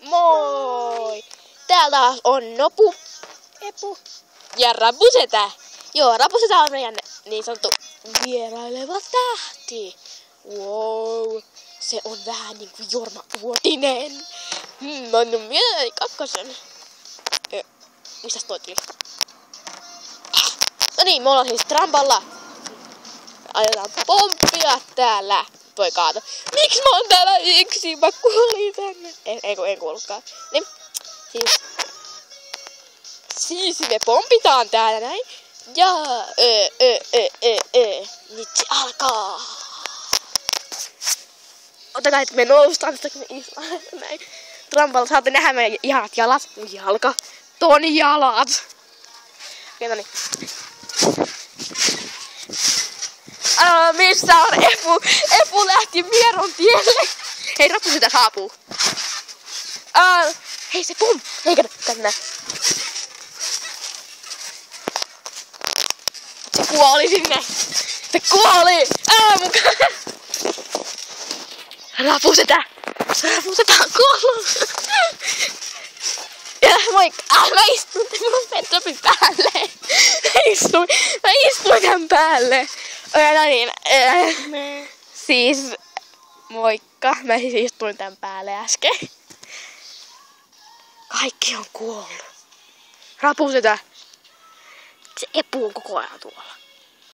Moi! Täällä taas on Nopu, Epu ja Rapusetä. Joo, Rapusetä on meidän niin sanottu vieraileva tähti. Wow, se on vähän niinku Jorma Vuotinen. Mä annan mielelläni kakkosen. Mistäs toi tuli? No niin, me ollaan siis trampalla. Ajetaan pomppia täällä. Toi kaato. Miksi mä oon täällä yksin? Mä kuolin tänne. En kuollutkaan. Niin. Siis me pompitaan täällä näin. Ja nyt se alkaa. Ottakaa, että me noustaan tästä näin. Trampalla saatte nähdä meidän ihanat jalat. Jalka. Ton jalat. Okei, no niin. Missä on Epu? Epu lähti Mieron tielle. Hei, Rapusetä saapuu. Hei, se pum! Hei, kato, tänne. Se kuoli sinne. Se kuoli! Mukaan. Rapusetä! Rapusetä on kuollut. Ja moikka! Mä istuin mun petopin päälle. Mä istuin tän päälle. No niin, siis moikka, mä siis istuin tän päälle äsken. Kaikki on kuollut. Rapusetä. Se Epu on koko ajan tuolla.